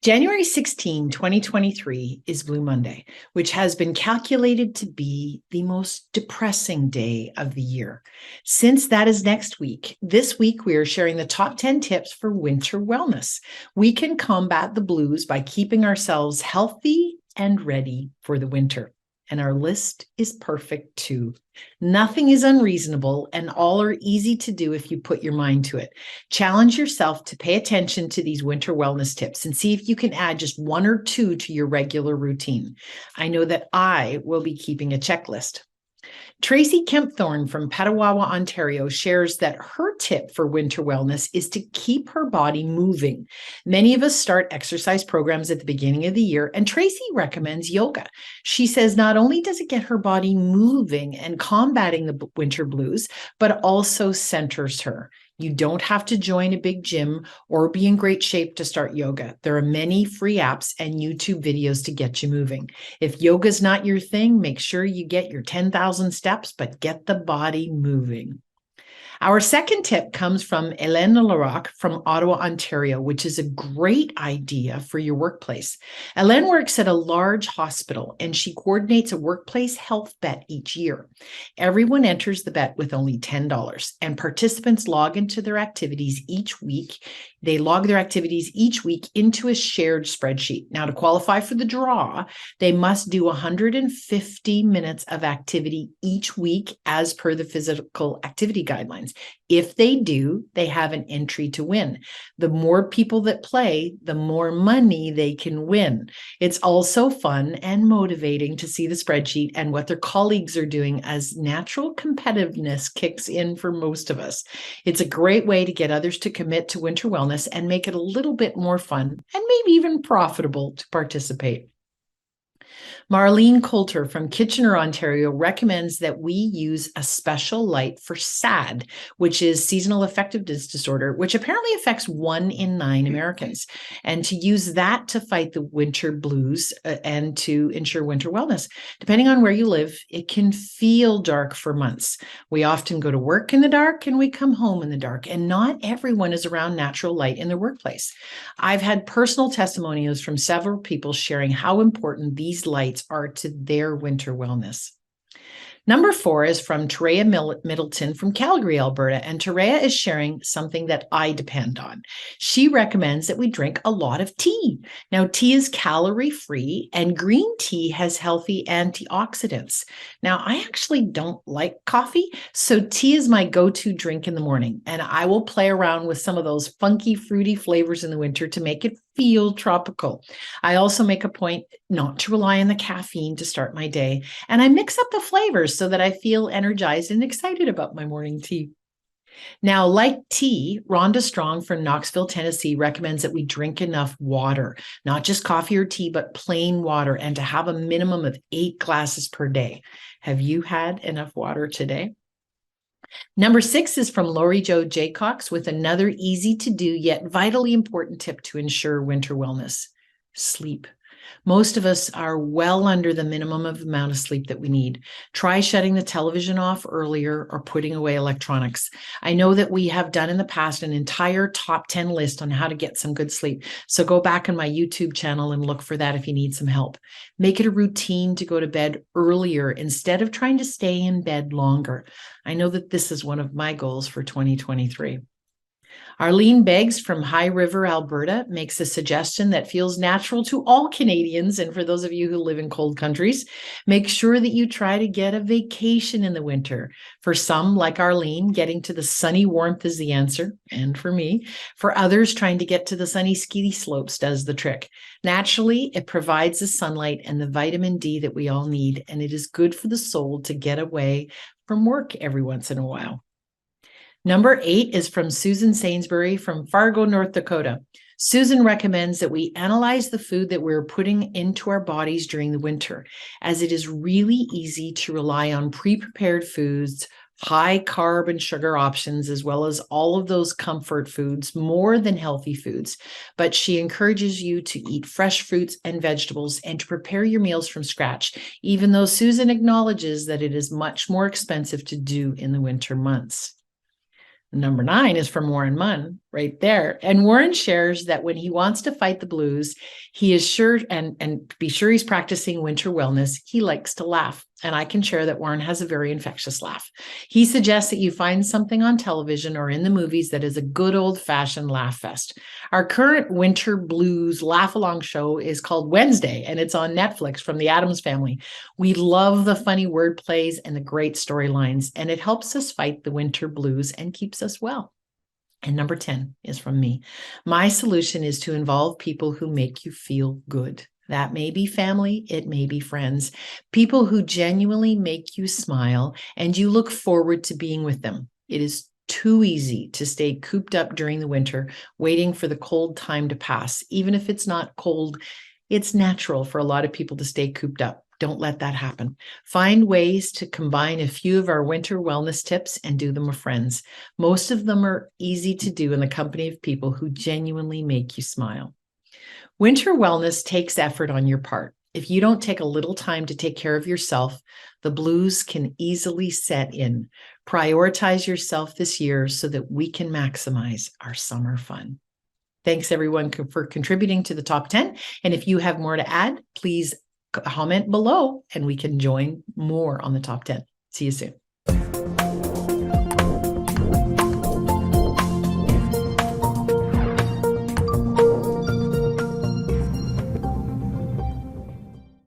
January 16, 2023 is Blue Monday, which has been calculated to be the most depressing day of the year. Since that is next week, this week we are sharing the top 10 tips for winter wellness. We can combat the blues by keeping ourselves healthy and ready for the winter. And our list is perfect too. Nothing is unreasonable and all are easy to do if you put your mind to it. Challenge yourself to pay attention to these winter wellness tips and see if you can add just one or two to your regular routine. I know that I will be keeping a checklist. Tracy Kempthorne from Petawawa, Ontario shares that her tip for winter wellness is to keep her body moving. Many of us start exercise programs at the beginning of the year, and Tracy recommends yoga. She says not only does it get her body moving and combating the winter blues, but also centers her. You don't have to join a big gym or be in great shape to start yoga. There are many free apps and YouTube videos to get you moving. If yoga is not your thing, make sure you get your 10,000 steps, but get the body moving. Our second tip comes from Hélène Larocque from Ottawa, Ontario, which is a great idea for your workplace. Hélène works at a large hospital and she coordinates a workplace health bet each year. Everyone enters the bet with only $10 and participants log into their activities each week. They log their activities each week into a shared spreadsheet. Now, to qualify for the draw, they must do 150 minutes of activity each week as per the physical activity guidelines. If they do, they have an entry to win. The more people that play, the more money they can win. It's also fun and motivating to see the spreadsheet and what their colleagues are doing as natural competitiveness kicks in for most of us. It's a great way to get others to commit to winter wellness and make it a little bit more fun and maybe even profitable to participate. Marlene Coulter from Kitchener, Ontario recommends that we use a special light for SAD, which is seasonal affective disorder, which apparently affects 1 in 9 Americans, and to use that to fight the winter blues and to ensure winter wellness. Depending on where you live, it can feel dark for months. We often go to work in the dark and we come home in the dark, and not everyone is around natural light in their workplace. I've had personal testimonials from several people sharing how important these lights are to their winter wellness. Number 4 is from Terea Middleton from Calgary, Alberta, and Terea is sharing something that I depend on. She recommends that we drink a lot of tea. Now, tea is calorie-free and green tea has healthy antioxidants. Now, I actually don't like coffee, so tea is my go-to drink in the morning, and I will play around with some of those funky, fruity flavors in the winter to make it feel tropical. I also make a point not to rely on the caffeine to start my day, and I mix up the flavors so that I feel energized and excited about my morning tea. Now, like tea, Rhonda Strong from Knoxville, Tennessee recommends that we drink enough water, not just coffee or tea, but plain water, and to have a minimum of 8 glasses per day. Have you had enough water today? Number 6 is from Lori Jo Jaycox with another easy to do yet vitally important tip to ensure winter wellness: sleep. Most of us are well under the minimum of amount of sleep that we need. Try shutting the television off earlier or putting away electronics. I know that we have done in the past an entire top 10 list on how to get some good sleep. So go back on my YouTube channel and look for that if you need some help. Make it a routine to go to bed earlier instead of trying to stay in bed longer. I know that this is one of my goals for 2023. Arlene Beggs from High River, Alberta, makes a suggestion that feels natural to all Canadians, and for those of you who live in cold countries, make sure that you try to get a vacation in the winter. For some, like Arlene, getting to the sunny warmth is the answer, and for me. For others, trying to get to the sunny ski slopes does the trick. Naturally, it provides the sunlight and the vitamin D that we all need, and it is good for the soul to get away from work every once in a while. Number 8 is from Susan Sainsbury from Fargo, North Dakota. Susan recommends that we analyze the food that we're putting into our bodies during the winter, as it is really easy to rely on pre-prepared foods, high carb and sugar options, as well as all of those comfort foods more than healthy foods. But she encourages you to eat fresh fruits and vegetables and to prepare your meals from scratch, even though Susan acknowledges that it is much more expensive to do in the winter months. Number 9 is from Warren Munn. right there. And Warren shares that when he wants to fight the blues, he is sure and be sure he's practicing winter wellness. He likes to laugh. And I can share that Warren has a very infectious laugh. He suggests that you find something on television or in the movies that is a good old-fashioned laugh fest. Our current winter blues laugh-along show is called Wednesday, and it's on Netflix from the Addams Family. We love the funny word plays and the great storylines, and it helps us fight the winter blues and keeps us well. And number 10 is from me. My solution is to involve people who make you feel good. That may be family, it may be friends, people who genuinely make you smile and you look forward to being with them. It is too easy to stay cooped up during the winter, waiting for the cold time to pass. Even if it's not cold, it's natural for a lot of people to stay cooped up. Don't let that happen. Find ways to combine a few of our winter wellness tips and do them with friends. Most of them are easy to do in the company of people who genuinely make you smile. Winter wellness takes effort on your part. If you don't take a little time to take care of yourself, the blues can easily set in. Prioritize yourself this year so that we can maximize our summer fun. Thanks everyone for contributing to the top 10. And if you have more to add, please comment below and we can join more on the top 10. See you soon.